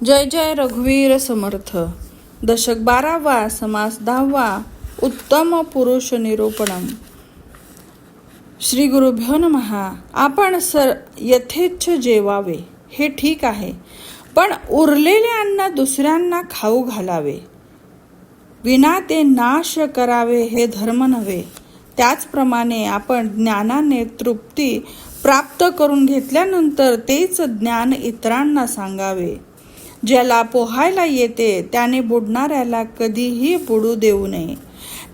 जय जय रघुवीर समर्थ. दशक 12वा, समास 10वा. उत्तम पुरुष निरूपणम. श्री गुरुभ्यो नमः. आपण यथेच्छ जेवावे हे ठीक आहे, पण उरलेले अन्न दुसऱ्यांना खाऊ घालावे विना ते नाश करावे हे धर्म नव्हे. त्याचप्रमाणे आपण ज्ञानाने तृप्ती प्राप्त करून घेतल्यानंतर तेच ज्ञान इतरांना सांगावे. ज्याला पोहायला येते त्याने बुडणाऱ्याला कधीही बुडू देऊ नये.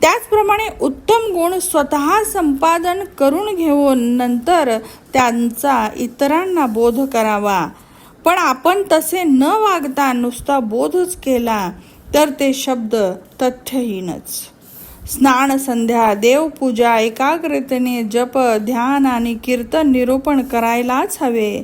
त्याचप्रमाणे उत्तम गुण स्वतः संपादन करून घेऊन नंतर त्यांचा इतरांना बोध करावा. पण आपण तसे न वागता नुसता बोधच केला तर ते शब्द तथ्यहीनच. स्नान, संध्या, देवपूजा, एकाग्रतेने जप, ध्यान आणि कीर्तन निरूपण करायलाच हवे.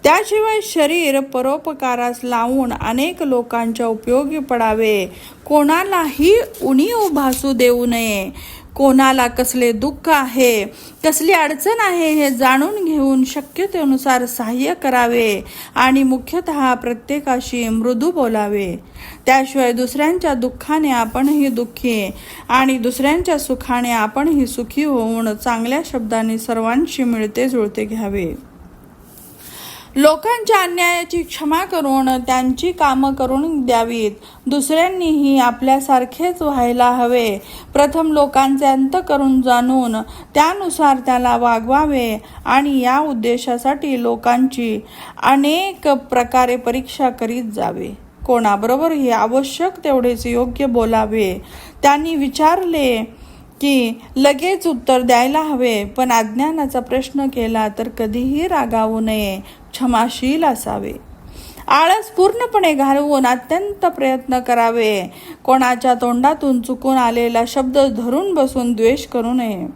त्याशिवाय शरीर परोपकारास लावून अनेक लोकांच्या उपयोगी पडावे. कोणालाही उणीव भासू देऊ नये. कोणाला कसले दुःख आहे, कसली अडचण आहे हे जाणून घेऊन शक्यतेनुसार सहाय्य करावे आणि मुख्यतः प्रत्येकाशी मृदू बोलावे. त्याशिवाय दुसऱ्यांच्या दुःखाने आपणही दुःखी आणि दुसऱ्यांच्या सुखाने आपणही सुखी होऊन चांगल्या शब्दांनी सर्वांशी मिळते जुळते घ्यावे. लोकांच्या अन्यायाची क्षमा करून त्यांची कामं करून द्यावीत. दुसऱ्यांनीही आपल्यासारखेच व्हायला हवे. प्रथम लोकांचे अंतःकरण जाणून त्यानुसार त्याला वागवावे आणि या उद्देशासाठी लोकांची अनेक प्रकारे परीक्षा करीत जावे. कोणाबरोबरही आवश्यक तेवढेच योग्य बोलावे. त्यांनी विचारले की लगेच उत्तर द्यायला हवे, पण अज्ञानाचा प्रश्न केला तर कधीही रागावू नये. क्षमाशील असावे. आळस पूर्णपणे घालवून अत्यंत प्रयत्न करावे. कोणाच्या तोंडातून चुकून आलेला शब्द धरून बसून द्वेष करू नये.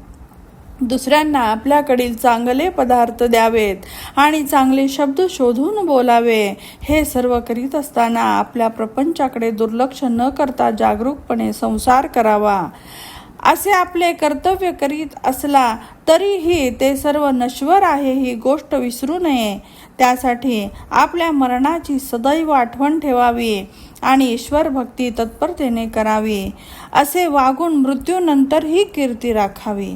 दुसऱ्यांना आपल्याकडील चांगले पदार्थ द्यावेत आणि चांगले शब्द शोधून बोलावे. हे सर्व करीत असताना आपल्या प्रपंचाकडे दुर्लक्ष न करता जागरूकपणे संसार करावा. असे आपले कर्तव्य करीत असला तरीही ते सर्व नश्वर आहे ही गोष्ट विसरू नये. त्यासाठी आपल्या मरणाची सदैव आठवण ठेवावी आणि ईश्वर भक्ती तत्परतेने करावी. असे वागून मृत्यूनंतरही कीर्ती राखावी.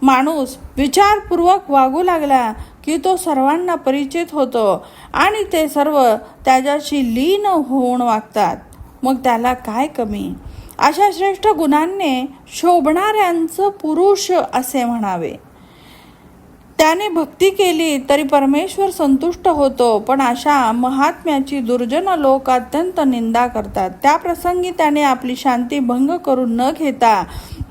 माणूस विचारपूर्वक वागू लागला की तो सर्वांना परिचित होतो आणि ते सर्व त्याच्याशी लीन होऊन वागतात. मग त्याला काय कमी? अशा श्रेष्ठ गुणांनी शोभणाऱ्यांचं पुरुष असे म्हणावे. त्याने भक्ती केली तरी परमेश्वर संतुष्ट होतो, पण अशा महात्म्याची दुर्जन लोक अत्यंत निंदा करतात. त्या प्रसंगी त्याने आपली शांती भंग करून न घेता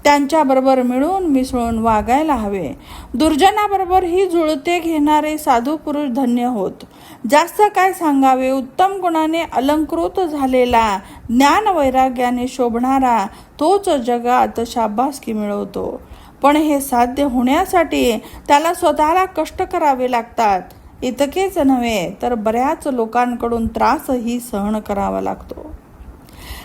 त्यांच्याबरोबर मिळून मिसळून वागायला हवे. दुर्जनाबरोबर ही जुळते घेणारे साधू पुरुष धन्य होत. जास्त काय सांगावे. उत्तम गुणाने अलंकृत झालेला, ज्ञान वैराग्याने शोभणारा तोच जगात शाबासकी मिळवतो. पण हे साध्य होण्यासाठी त्याला स्वतःला कष्ट करावे लागतात. इतकेच नव्हे तर बऱ्याच लोकांकडून त्रासही सहन करावा लागतो.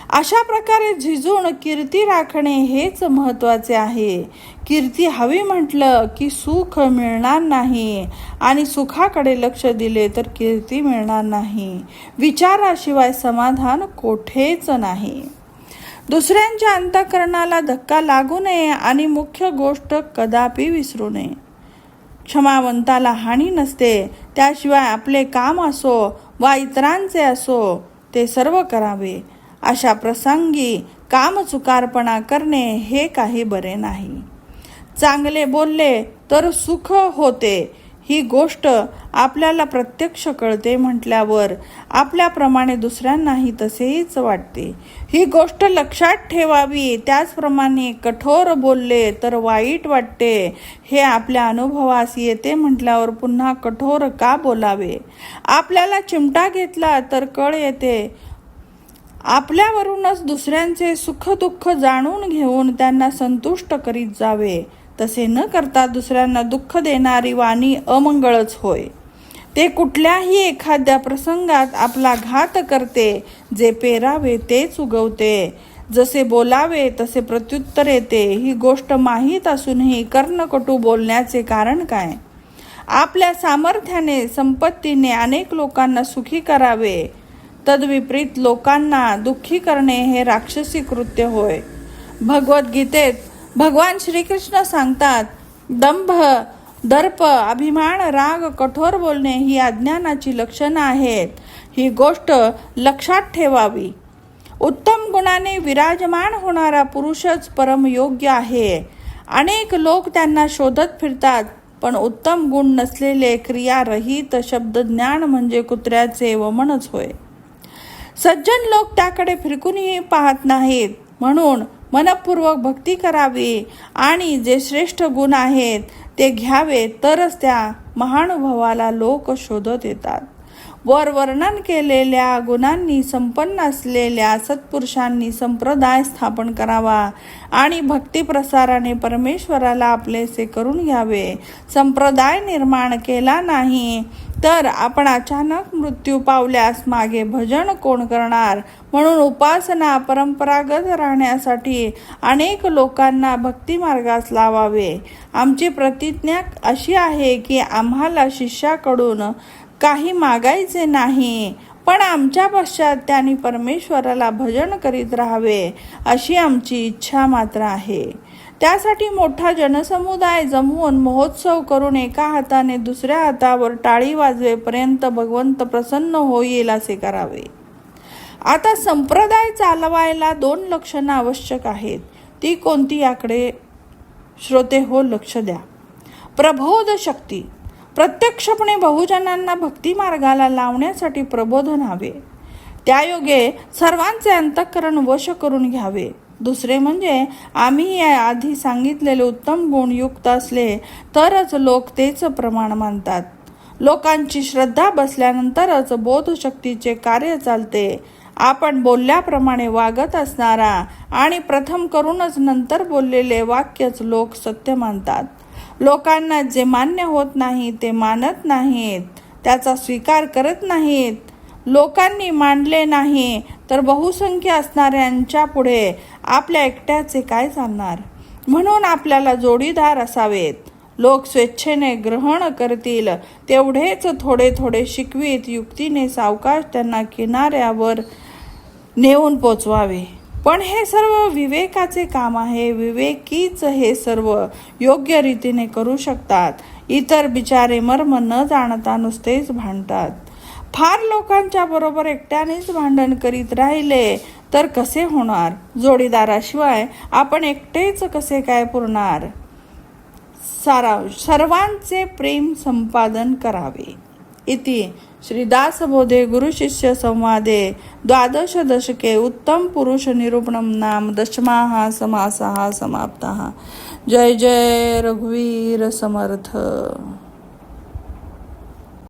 अशा प्रकारे झिजून कीर्ती राखणे हेच महत्त्वाचे आहे. कीर्ती हवी म्हटलं की सुख मिळणार नाही आणि सुखाकडे लक्ष दिले तर कीर्ती मिळणार नाही. विचाराशिवाय समाधान कोठेच नाही. दुसऱ्यांच्या अंतःकरणाला धक्का लागू नये आणि मुख्य गोष्ट कदापि विसरू नये. क्षमावंताला हानी नसते. त्याशिवाय आपले काम असो वा इतरांचे असो ते सर्व करावे. अशा प्रसंगी कामचुकारपणा करणे हे काही बरे नाही. चांगले बोलले तर सुख होते ही गोष्ट आपल्याला प्रत्यक्ष कळते म्हटल्यावर आपल्याप्रमाणे दुसऱ्यांनाही तसेच वाटते. ही गोष्ट लक्षात ठेवावी. त्याचप्रमाणे कठोर बोलले तर वाईट वाटते हे आपल्या अनुभवास येते म्हटल्यावर पुन्हा कठोर का बोलावे. आपल्याला चिमटा घेतला तर कळ येते. आपल्यावरूनच दुसऱ्यांचे सुख दुःख जाणून घेऊन त्यांना संतुष्ट करीत जावे. तसे न करता दुसऱ्यांना दुःख देणारी वाणी अमंगळच होय. ते कुठल्याही एखाद्या प्रसंगात आपला घात करते. जे पेरावे तेच उगवते. जसे बोलावे तसे प्रत्युत्तर येते. ही गोष्ट माहीत असूनही कर्णकटू बोलण्याचे कारण काय? आपल्या सामर्थ्याने संपत्तीने अनेक लोकांना सुखी करावे तद्विपरीत लोकांना दुःखी करणे हे राक्षसी कृत्य होय. भगवद्गीतेत भगवान श्रीकृष्ण सांगतात, दंभ, दर्प, अभिमान, राग, कठोर बोलणे ही अज्ञानाची लक्षणं आहेत. ही गोष्ट लक्षात ठेवावी. उत्तम गुणाने विराजमान होणारा पुरुषच परमयोग्य आहे. अनेक लोक त्यांना शोधत फिरतात, पण उत्तम गुण नसलेले क्रियारहित शब्दज्ञान म्हणजे कुत्र्याचे वमनच होय. सज्जन लोक त्याकडे फिरकूनही पाहत नाहीत. म्हणून मनपूर्वक भक्ती करावी आणि जे श्रेष्ठ गुण आहेत ते घ्यावे, तरच त्या महानुभवाला लोक शोधत येतात. वर वर्णन केलेल्या गुणांनी संपन्न असलेल्या सत्पुरुषांनी संप्रदाय स्थापन करावा आणि भक्ती प्रसाराने परमेश्वराला आपलेसे करून घ्यावे. संप्रदाय निर्माण केला नाही तर आपण अचानक मृत्यू पावल्यास मागे भजन कोण करणार? म्हणून उपासना परंपरागत राहण्यासाठी अनेक लोकांना भक्ती मार्गास लावावे. आमची प्रतिज्ञा अशी आहे की आम्हाला शिष्याकडून काही मागायचे नाही, पण आमच्या पश्चात त्यांनी परमेश्वराला भजन करीत राहावे अशी आमची इच्छा मात्र आहे. त्यासाठी मोठा जनसमुदाय जमवून महोत्सव करून एका हाताने दुसऱ्या हातावर टाळी वाजवेपर्यंत भगवंत प्रसन्न होईल असे करावे. आता संप्रदाय चालवायला 2 लक्षणं आवश्यक आहेत. ती कोणती याकडे श्रोते हो लक्ष द्या. प्रबोध शक्ती. प्रत्यक्षपणे बहुजनांना भक्ती मार्गाला लावण्यासाठी प्रबोधन हवे. त्यायोगे सर्वांचे अंतःकरण वश करून घ्यावे. दुसरे म्हणजे आम्ही या आधी सांगितलेले उत्तम गुण युक्त असले तरच लोक तेच प्रमाण मानतात. लोकांची श्रद्धा बसल्यानंतरच बोधशक्तीचे कार्य चालते. आपण बोलल्याप्रमाणे वागत असणारा आणि प्रथम करूनच नंतर बोललेले वाक्यच लोक सत्य मानतात. लोकांना जे मान्य होत नाही ते मानत नाहीत, त्याचा स्वीकार करत नाहीत. लोकांनी मानले नाही तर बहुसंख्य असणाऱ्यांच्या पुढे आपल्या एकट्याचे काय चालणार? म्हणून आपल्याला जोडीदार असावेत. लोक स्वेच्छेने ग्रहण करतील तेवढेच थोडे थोडे शिकवीत युक्तीने सावकाश त्यांना किनाऱ्यावर नेऊन पोचवावे. पण हे सर्व विवेकाचे काम आहे. विवेकीच हे सर्व योग्य रीतीने करू शकतात. इतर बिचारे मर्म न जाणता नुसतेच भांडतात. फार लोकांच्या बरोबर एकट्यानेच भांडण करीत राहिले तर कसे होणार? जोडीदाराशिवाय आपण एकटेच कसे काय पुरणार? सारांश. सर्वांचे प्रेम संपादन करावे. इति श्रीदासबोधे गुरुशिष्य संवादे 12 दशके उत्तम पुरुष निरूपणं नाम 10मा समासः समाप्तः. जय जय रघुवीर समर्थ.